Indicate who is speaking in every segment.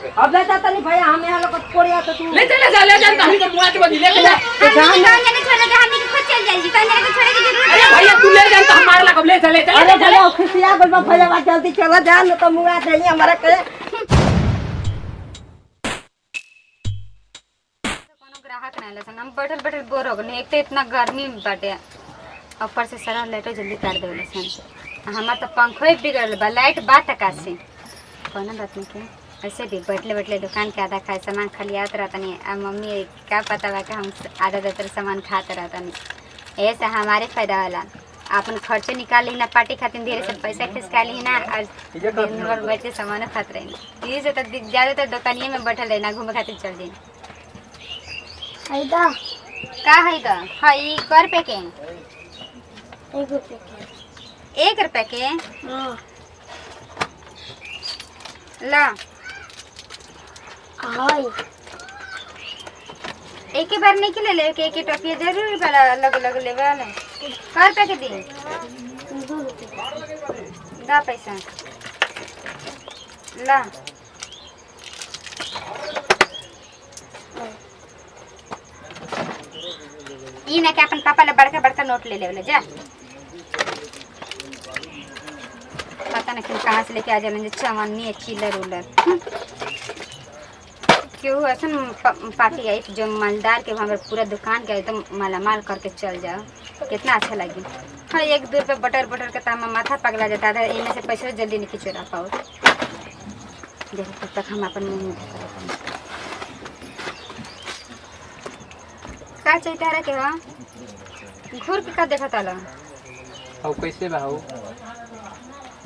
Speaker 1: अब ले जाता नहीं भैया हम यहाँ लोग कोड़िया तो तू
Speaker 2: ले जा तो हम के मुआ के बदी लेके जा
Speaker 3: हम जाने छोड़ के हम खुद चल जाएगी तो मेरे को छोड़ने की जरूरत
Speaker 2: अरे भैया तू ले जा तो हम मार लगा ले चले
Speaker 1: अरे भैया खुशियां बोल भैया बात जल्दी चला जा न तो मुआ देही हमारा के
Speaker 3: कोनो ग्राहक ना ले हम बैठल बोर हो गए। एक तो इतना गर्मी बाटे ऊपर से सारा लाइट जल्दी काट देले सन हमार तो पंखो ही बिगड़ल बा लाइट बात का से कोनो बात नहीं के ऐसे भी बैठले दुकान के आधा खाए सामान खाली आत रहतनी आ मम्मी क्या पता बा कि हम आधा दतर सामान खाते रहतनी ऐसे हमारे फायदा होला अपन खर्चे निकाल ली ना पार्टी खातिर ढेर से पैसा खिसका ली ना और दिन भर बैठ के सामान खाते रही ये से तो ज्यादातर दुकानिए में बैठल रही ना घूमे खातिर चल जाई
Speaker 4: हैदा
Speaker 3: का हैदा हई कर पे के
Speaker 4: 1 रुपया के
Speaker 3: 1 रुपया के
Speaker 4: हां
Speaker 3: ला
Speaker 4: हाय
Speaker 3: एक ही बार नहीं के ले के एक ही टोपी जरूर वाला अलग ले वाला कर पे के दी
Speaker 4: 2 रुपया
Speaker 3: दा पैसा ला ई ना के अपन पापा ले बड़का नोट ले ले जा पता नहीं कहाँ से लेके आ जाए चवन्नी चिल्लर उलर क्यों ऐसा पार्टी आई जो मालदार के हमारे पूरा दुकान के एकदम मालामाल करके चल जाओ कितना अच्छा लगी। हाँ 1-2 रुपये बटर के तामा माथा पगला जाता था इनमें से पैसे जल्दी नहीं चुरा पाओ देखो तब तक हम अपन मुँह का चाहिए रहा के हाँ घूर के का देखा था
Speaker 2: कैसे भाऊ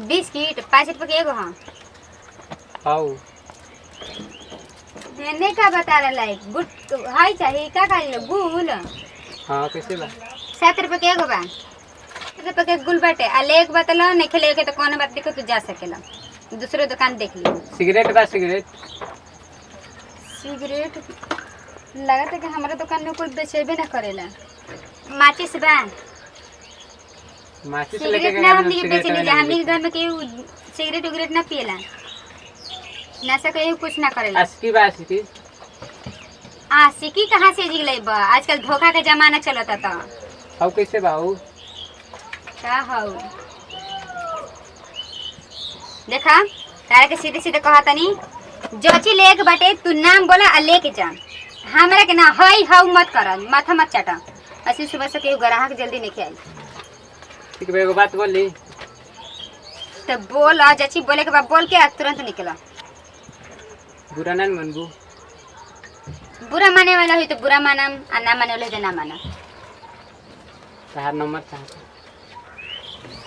Speaker 3: बिस्किट 5 रुपये के एगो हाँ
Speaker 2: हाउ
Speaker 3: नहीं का बता रहा लाइक गुड हाई चाहिए क्या खाई गुल
Speaker 2: हां कैसे बा
Speaker 3: 7 रुपये के एगो बा 7 रुपये के गुल बाटे आ ले एक बतला नहीं खेले के तो कौन बात देखो तू जा सकेला दूसरे दुकान देख ली
Speaker 2: सिगरेट बा सिगरेट
Speaker 3: लगा था कि हमारे दुकान में कोई बेचेबे ना करेला माचिस बा
Speaker 2: माचिस लेके
Speaker 3: सिगरेट ना हमनी के बेचे नहीं हमनी के घर में केहू सिगरेट उगरेट ना पिएला नशा केहू कुछ ना करेला आशिकी कहाँ से जिगले बा आजकल धोखा के जमाना चलता था
Speaker 2: हाउ कैसे भाऊ
Speaker 3: का हाउ देखा तारे के सीधे कहा तनी जोची लेके बाटे तू नाम बोला आ लेके जा हमरा के ना हई हाउ मत कर माथा मत चाटा ऐसे सुबह से केहू ग्राहक जल्दी नहीं आई
Speaker 2: ठीक है एगो बात बोली
Speaker 3: तो बोल आ जची बोले के बाद बोल के तुरंत निकला
Speaker 2: बुरा ना मनबू
Speaker 3: बुरा माने वाला हुई तो बुरा मानम आ ना माने वाला तो ना मानम
Speaker 2: तार नंबर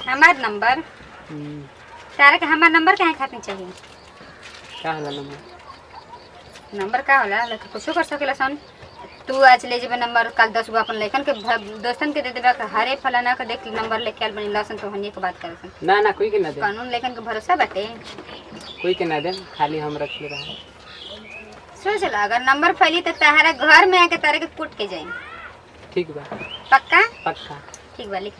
Speaker 3: हमार नंबर तारा के हमार नंबर काहे खातिर चाहिए
Speaker 2: का होला
Speaker 3: नंबर का होला लेकिन कुछ कर सकेला सन तू आज ले जेबे नंबर कल 10 गो अपन लेखन के दोस्तन के दे देबा हरे फलाना के देख नंबर लेके आल बनी लसन तो हनी के बात करे सन
Speaker 2: ना कोई के ना दे
Speaker 3: कानून लेखन के भरोसा बाटे
Speaker 2: कोई के ना दे खाली हम रख ले रहा
Speaker 3: सोच ला अगर नंबर फैली तो तारा घर में आके तारे के कूट के जाई
Speaker 2: ठीक बा
Speaker 3: पक्का ठीक बा लिख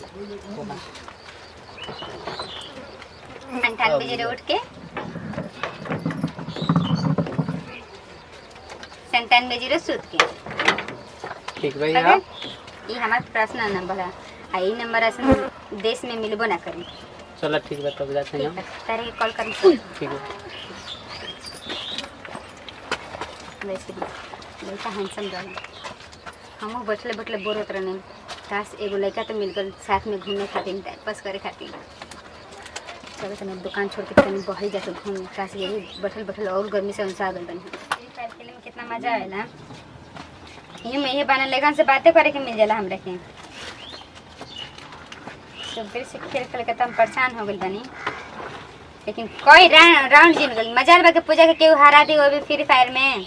Speaker 3: 98 उठ के 97 सूत के
Speaker 2: ठीक भाई हां
Speaker 3: ये हमारा पर्सनल नंबर है आ ई नंबर ऐसे देश में मिलबो ना करी
Speaker 2: चलो ठीक बा तब जाते हैं
Speaker 3: तारे के कॉल कर
Speaker 2: ठीक है
Speaker 3: वैसे भी लड़का हैंडसम रहा हम बैठले बोर होत रहने काश एगो लड़का तो मिल गल साथ में घूमने खातिर टाइम पास करे खातिर चलो तने दुकान छोड़ के तने बहरी जाके घूम काश यही बैठल और गर्मी से उनसा गल बनी खेले में कितना मजा आएला ये बना लेगन से बातें करे के मिल जाला हमरा के सुबह से खेल के तम परेशान हो गइल बनी लेकिन कोई राउंड जीत गइल मजा लगा के पूजा के केहू हरा दी वो भी फ्री फायर में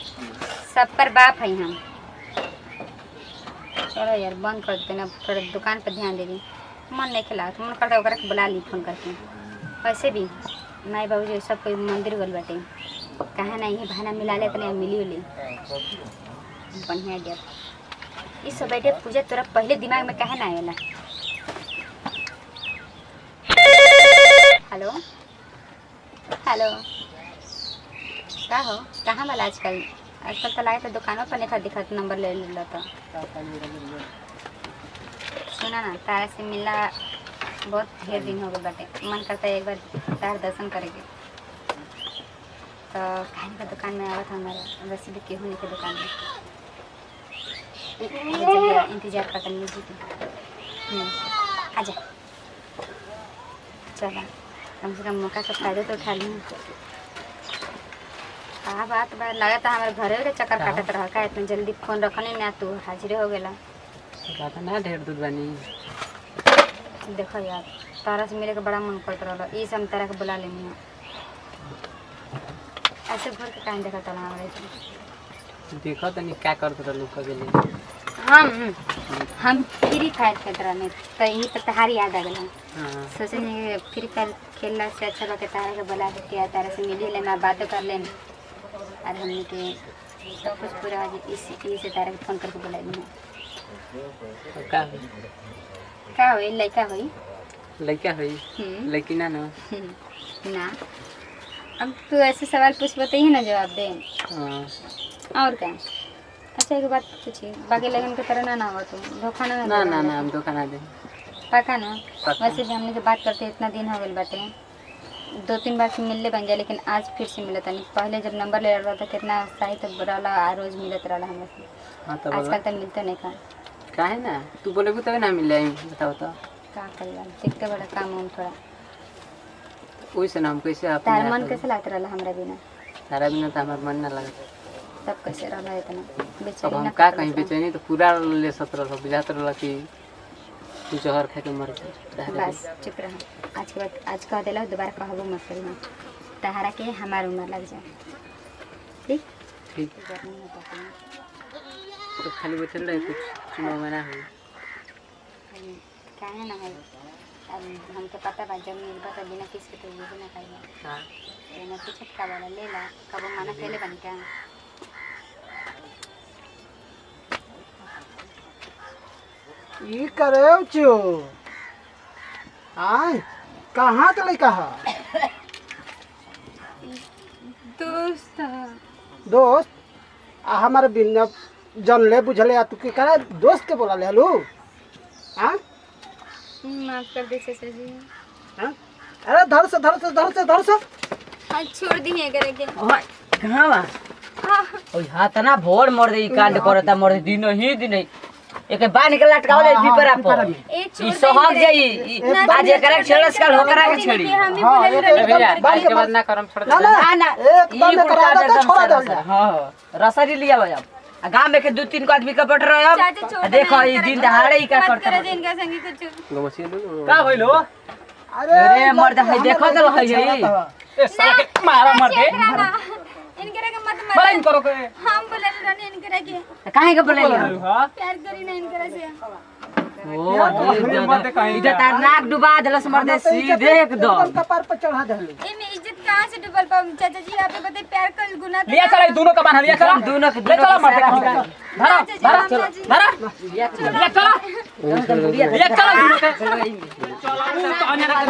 Speaker 3: सब पर बाप है हम चलो यार बंद कर देना थोड़ा दुकान पर ध्यान दे दी मन नहीं खिला मन करता ओकरा के बुला ली फोन करके वैसे भी माई बाबू जी सब कोई मंदिर गल बाटे कहाँ ना ये बहाना मिला ले तने मिली उली बढ़िया गया इस सब बैठे पूजा तोरा पहले दिमाग में कहे ना आवेला हेलो हेलो का हो कहाँ वाला आजकल आजकल तो लागे तो दुकानों पर नहीं दिखत नंबर ले लो तो सुना ना तारा से मिला बहुत ढेर दिन हो गए बाटे मन करता है एक बार तार दर्शन करेंगे तो खाने का दुकान में आवा था हमारा वैसे भी केहू के दुकान में इंतजार करता नहीं आजा चला कम से कम मौका का फायदा तो उठा ली कहा बात बात लगा था हमारे घरे के चक्कर काटत रहा का इतना जल्दी फोन रखने ना तू हाजिर हो गया
Speaker 2: ना ढेर दूध बनी
Speaker 3: देखो यार तारा से मिले के बड़ा मन करता रहा ये सब तारा के बुला लेनी है ऐसे घर के काहे देखा तला हमारे
Speaker 2: देखो तो नहीं क्या करते रहो लोग के लिए
Speaker 3: हम फ्री फायर खेल रहे तो यही पर तहारी याद आ गया
Speaker 2: हां
Speaker 3: सोचे नहीं फ्री फायर खेलना से अच्छा बात तारा के बुला के क्या तारा से मिल ले मैं बात कर ले और हमने के सब कुछ पूरा इसी से तारा के फोन करके बुला दी का होई लड़का होई
Speaker 2: लड़का हुई लड़की ना ना
Speaker 3: ना अब तू ऐसे सवाल पूछ बताइए ना जवाब दे
Speaker 2: हां
Speaker 3: और क्या अच्छा एक बात पूछी बाकी लगन के तरह ना हो तुम धोखा ना
Speaker 2: ना ना ना हम धोखा ना दे
Speaker 3: पक्का ना वैसे भी हमने के बात करते इतना दिन हो गए बाटे 2-3 बार से मिलने बन जाए लेकिन आज फिर से मिला था नहीं पहले जब नंबर ले रहा था कितना उत्साहित तो रहा रोज मिलत रहा हमें से
Speaker 2: हां तो
Speaker 3: आजकल तो मिलते नहीं का
Speaker 2: काहे ना तू बोलेबू तब ना मिले बताओ तो
Speaker 3: का करेगा देखते बड़ा काम हम थोड़ा
Speaker 2: ओइसे ना हम कैसे आप
Speaker 3: तार मन कैसे लागत रहा हमरा बिना
Speaker 2: तारा बिना तो हमार मन ना लगत
Speaker 3: तब कैसे रहा इतना
Speaker 2: अब
Speaker 3: बेचैनी
Speaker 2: हम
Speaker 3: ना
Speaker 2: का कहीं बेचैनी तो पूरा ले सत्रह सब बुझात रहला कि तू जहर खा के मर जा
Speaker 3: बस चुप रहा आज के बाद आज कह देला दोबारा कहबो मत करी तहारा के हमार उम्र लग जाए ठीक
Speaker 2: ठीक तो खाली बैठल रहे कुछ चुनाव में ना हो
Speaker 3: काहे ना है अब हमके पता बा जब मिलबा तो बिना किसके तो ये ना कहिए
Speaker 2: हां
Speaker 3: एना कुछ का वाला ले ला कब माना खेले बन क्या
Speaker 5: ई करे चो आय कहाँ के लइका है दोस्त हमारे बिना जानले बुझले आ तू के करे दोस्त के बोला ले हलू हां
Speaker 3: माफ कर दे चाचा जी
Speaker 5: हां अरे धर से
Speaker 3: आज छोड़ दी है करे के
Speaker 1: ओए कहां बा ओए हाथ ना भोर मर दे कांड करता मर दे दिन ही दिन एक बांध के लटकावले पिपरा पर ई सोहग जाई आज एकरा छेड़स काल होकरा के छेड़ी
Speaker 2: भैया आज के बाद ना करम छोड़ दे
Speaker 1: ना ना
Speaker 5: एकदम करा दे छोड़ा दे
Speaker 1: हां रसरी लिया भाई अब गांव में के 2-3 को आदमी का पट रहे अब देखो ई दिन दहाड़े ही का करता
Speaker 3: इनका संगी कुछ
Speaker 2: गमसी दो
Speaker 1: का भइलो अरे मर्द है देखो तो है यही
Speaker 2: ए साला के मारा मर दे
Speaker 3: इनकरे के मत मत
Speaker 2: बलाइन करो के
Speaker 3: हम बोले रहने इनकरे के
Speaker 1: काहे के बोले
Speaker 3: प्यार करी ना इनकरे से
Speaker 1: ओ इधर तार नाक डुबा देलस मर्द सीधे एकदम
Speaker 5: कपार पर चढ़ा दे
Speaker 3: एमे इज्जत कहां से डूबल पा चाचा जी आप बताइए प्यार कर गुना
Speaker 2: लिया चला दोनों का बांध लिया चला
Speaker 1: दोनों के
Speaker 2: ले चला मर दे धरा धरा धरा
Speaker 1: लिया
Speaker 2: लिया चला लिया चला दोनों के चला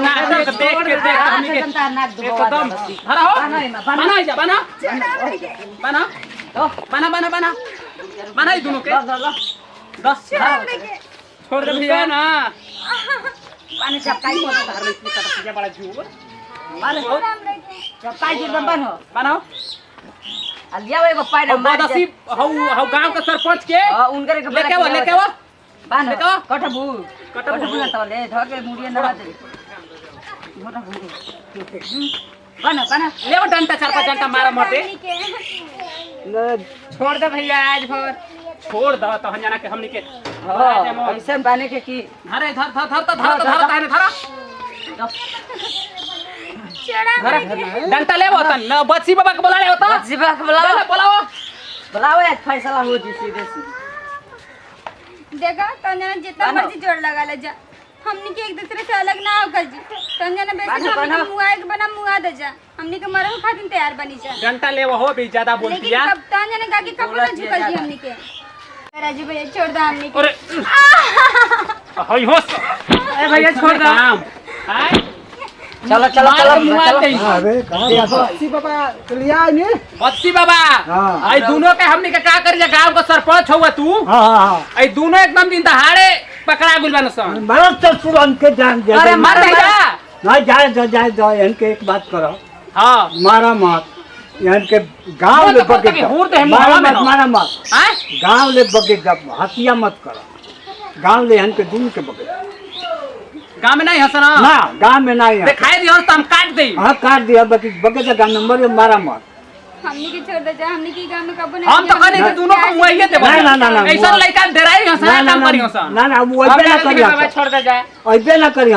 Speaker 2: ना देख के देख हम के
Speaker 1: नाक डुबा
Speaker 2: एकदम धरा हो बना जा बना बना बना बना बना बना ही दोनों के 10 छोड़ दे भैया ना
Speaker 1: पानी चपकाई को धर ले इसमें कट के बड़ा झूठ मारे हो चपकाई के बन हो
Speaker 2: बनाओ
Speaker 1: लिया एगो पाइड
Speaker 2: बदसी हौ गांव के सरपंच के
Speaker 1: उनकर के
Speaker 2: लेके वो
Speaker 1: बान
Speaker 2: लेके
Speaker 1: कटबू
Speaker 2: कटबू
Speaker 1: ना तो ले धर के मुड़िए ना दे मोटा बना
Speaker 2: ले वो डंटा 4-5 डंटा मारा मर दे छोड़ दे भैया आज भर छोड़ द तो हम जाना के हमनी के
Speaker 1: ऐसे बाने के की
Speaker 2: धरे धर धर धर धर धर ताने धरा डंटा ले वो तन न बच्ची बाबा के बुला ले होता
Speaker 1: जीवा के बुलाओ
Speaker 2: बुलाओ
Speaker 1: आज फैसला हो जी सीधे
Speaker 3: देखा तंजना जितना मर्जी जोड़ लगा ले जा हमनी के एक दूसरे से अलग ना होकर जी तंजना बेसी हमनी मुआए के बना मुआ दे जा हमनी के मरे खातिर तैयार बनी जा
Speaker 2: डंटा ले वो हो भी ज्यादा बोलती है
Speaker 3: लेकिन तंजना का की कब ना झुकल जी हमनी के राजू भैया छोड़ दो हमनी के
Speaker 2: अरे हई होश ए भैया छोड़ दो हाय
Speaker 1: चलो चलो चलो
Speaker 5: अरे बच्ची बाबा लिया है नी
Speaker 2: बच्ची बाबा
Speaker 5: हाँ।
Speaker 2: आई दोनों के हमनी के का करिया गांव का सरपंच हुआ तू
Speaker 5: हां हां
Speaker 2: आई दोनों एकदम दिन दहाड़े पकड़ा गुल बन सन
Speaker 5: मारो तो तुरंत के जान दे
Speaker 2: अरे मर जा
Speaker 5: नहीं जाए दो इनके एक बात करो
Speaker 2: हां
Speaker 5: मारा मत इनके गांव
Speaker 2: वो
Speaker 5: ले
Speaker 2: तो कहते
Speaker 5: बगे
Speaker 2: कि हूर तो है
Speaker 5: मारा
Speaker 2: मुहावा में
Speaker 5: मत
Speaker 2: हो।
Speaker 5: मारा मत
Speaker 2: हैं
Speaker 5: गांव ले बगे जब हतिया मत करो गांव ले इनके दूर के बगे
Speaker 2: गांव में नहीं हंसना
Speaker 5: ना गांव में नहीं है
Speaker 2: दिखाई दियो तो हम काट देई
Speaker 5: हाँ काट दिया बगे बगे का नंबर मारा मत
Speaker 3: हमनी के छोड़ दे जा हमनी के गांव में कबो नहीं
Speaker 2: हम तो कहने कि दोनों को मुआइए दे
Speaker 5: ना,
Speaker 2: ऐसा लड़का डेराई हंसना काम करी हंसन
Speaker 5: ना वो अबे ना करी
Speaker 2: बाबा छोड़ दे जाए
Speaker 5: अबे ना करी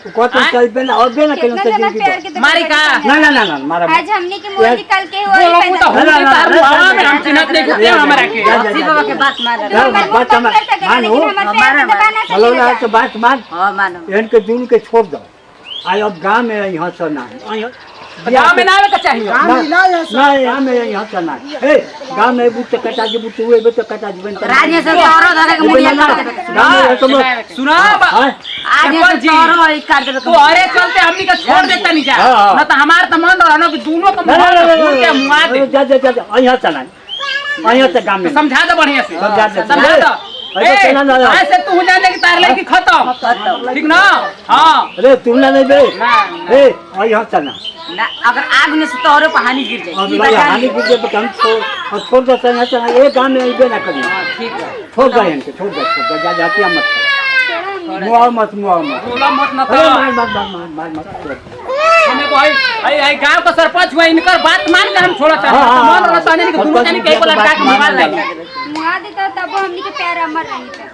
Speaker 5: तो कहते
Speaker 2: हाँ?
Speaker 5: चल पे ना अबे ना करी
Speaker 3: कितना
Speaker 5: तो
Speaker 3: जना
Speaker 5: जिंदगी
Speaker 3: प्यार
Speaker 5: दो।
Speaker 3: के
Speaker 2: मारी का?
Speaker 5: ना मारा
Speaker 3: आज हमनी के मोल निकाल के हो
Speaker 2: बोलो वो तो
Speaker 3: पैदा
Speaker 2: हम तार मुहावा में हम चिन्हत नहीं घुटे हमारा के
Speaker 1: बच्ची बाबा के बात मान
Speaker 5: बात मानो हेलो ना तो बात मान
Speaker 1: हां मानो
Speaker 5: इनके दूर के छोड़ दो आई अब गांव में यहाँ से ना
Speaker 2: गांव में ना आवे का चाहिए
Speaker 5: ना यहाँ में यहाँ से ना ए गांव में बुत कटा जी बुत हुए बुत कटा जी बनता
Speaker 1: राजेश के औरो धरे के मुड़िया काट देबे
Speaker 5: गांव में तो मत
Speaker 2: सुना
Speaker 5: हाँ
Speaker 1: आज
Speaker 2: सरपंच जी,
Speaker 1: से औरो ही काट देबे
Speaker 2: तो अरे चलते हमनी का छोड़ देता नहीं जा
Speaker 5: हाँ।
Speaker 2: ना तो हमार तो मन रहनो कि दोनों को मुंह में फूल के मुआ दे
Speaker 5: जा यहाँ से ना यहाँ से गांव में
Speaker 2: समझा दे बढ़िया से
Speaker 5: समझा दे।
Speaker 2: समझा दे
Speaker 5: अरे चला ना
Speaker 2: ए ऐसे तू जाने की तार लेके खत्म ठीक ना हां
Speaker 5: अरे तुमने नहीं बे
Speaker 2: ना
Speaker 5: ए यहाँ से ना
Speaker 1: ना अगर आग में से तो औरो पे हानि गिर जाए
Speaker 5: अब
Speaker 1: ई
Speaker 5: भाई
Speaker 1: बता
Speaker 5: हानि की जब हम छोड़ दो से ना एक गांव में आइबे ना करी
Speaker 1: ठीक है
Speaker 5: छोड़ दो इनके छोड़ दो जा जाती मत मुआ मत
Speaker 2: बोला मत ना
Speaker 5: अरे
Speaker 2: तो
Speaker 5: मार
Speaker 2: हमें को आई गांव का सरपंच हुआ इनकर बात मान के हम छोड़ा
Speaker 5: हाँ,
Speaker 2: चाहते
Speaker 5: हाँ,
Speaker 2: मन रहता नहीं कि दोनों जने के एक लड़का के मोबाइल ले
Speaker 3: मुआ देता तब हमनी के प्यार अमर रही था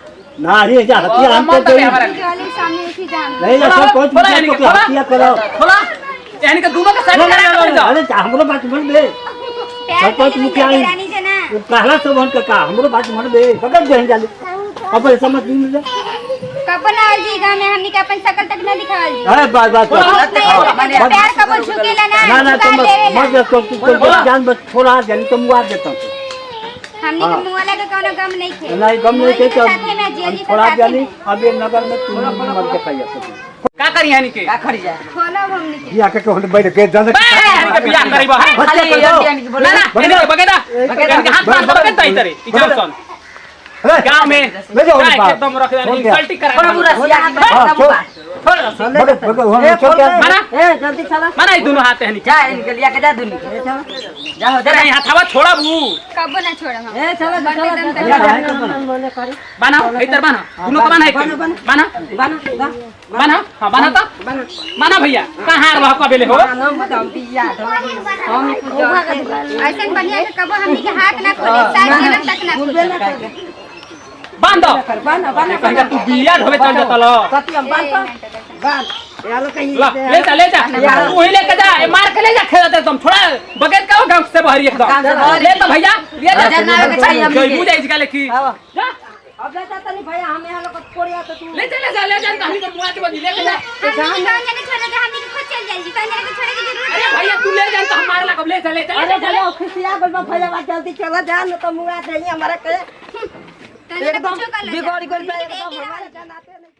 Speaker 5: ना रे जा हतिया हम तो
Speaker 3: वाले सामने एक ही जान
Speaker 5: नहीं जा सब कुछ
Speaker 2: बोला यानी
Speaker 5: तो
Speaker 2: कि बोला।
Speaker 5: हतिया करो
Speaker 2: खोला यानी कि दोनों के साइड करा दो
Speaker 5: अरे हमरो बात मन बे
Speaker 3: प्यार
Speaker 5: सरपंच मुखिया आई।
Speaker 3: रानी जना
Speaker 5: वो कहला सब उनका का हमरो बात मन बे पकड़ दे जाले अब समझ नहीं मिले
Speaker 3: कबो ना जी गांव में हमनी के अपन शकल तक ना दिखावल जी
Speaker 5: अरे बात
Speaker 3: प्यार कबो झुकेला ना
Speaker 5: ना तुम
Speaker 3: झुका देवेला।
Speaker 5: मत तो जान बस थोड़ा जान तुम मुआ देता हूं
Speaker 3: हमनी के मुआला के कोनो गम नहीं थे
Speaker 5: नहीं गम नहीं के
Speaker 3: साथे में जिया जी
Speaker 5: थोड़ा
Speaker 3: के
Speaker 5: जानी अब ये नगर में तुम मत दिखाइए
Speaker 2: का करी यानी के
Speaker 1: का खड़ी जाए
Speaker 3: खोलो हमनी के
Speaker 5: या के होने बैठ के जान
Speaker 2: यानी के बियाह करी बा
Speaker 1: खाली यानी कि
Speaker 2: ना
Speaker 1: बोला
Speaker 2: ना यानी के बगेदा यानी के हाथ पार बगेदा तई तरे इजाम सन गांव में
Speaker 5: ले जाओ
Speaker 2: क्या एकदम रख देनी इंसल्टी
Speaker 1: थोड़ा
Speaker 2: करा
Speaker 1: बुरा सिया की बात
Speaker 5: छोड़।
Speaker 1: छोड़
Speaker 5: छोड़ क्या
Speaker 2: माना
Speaker 1: ए जल्दी चला
Speaker 2: माना दोनों हाथ है नहीं
Speaker 1: जा इनके लिया के जा दुनी के जाओ
Speaker 2: जरा यहाँ हवा छोड़ा बू
Speaker 3: कबो ना छोड़म हम
Speaker 1: ए चलो
Speaker 3: चलो
Speaker 2: बाना इधर बाना दोनों को बाना एक बाना बाना हां बाना तो बाना भैया कहां रह कबेले हो
Speaker 3: ऐसे बढ़िया के कबो हमनी के हाथ ना खोले साथ जन्म तक ना खोले
Speaker 2: बांध कहीं तू बिया ढोवे चल जाता लो ले जा तू ही लेके जा मार के ले जा खेलते तुम थोड़ा बगैर का गांव से बहरी एकदम ले तो भैया ले जा
Speaker 1: ना आवे के चाहिए हमनी
Speaker 2: कोई
Speaker 1: के।
Speaker 2: बुझाई इसका लेखी जा
Speaker 1: अब ले जाता नहीं भैया हम यहाँ लोग कोरिया तो तू
Speaker 2: ले जा कहीं तो मुआ के लेके जा
Speaker 3: हमनी गांव जाने छोड़ दे हमनी के खुद चल जाएगी कहीं जाने के छोड़े की जरूरत
Speaker 2: अरे भैया तू ले जा तो हम मार लगा ले
Speaker 1: अरे भैया खुशिया बोल भैया जल्दी चला जा न तो मुआ दे हमारा के
Speaker 3: नहीं तो
Speaker 1: एकदम
Speaker 3: कुछ कर ले
Speaker 1: बिगड़ गइल बा एकदम हमारे जनाते नहीं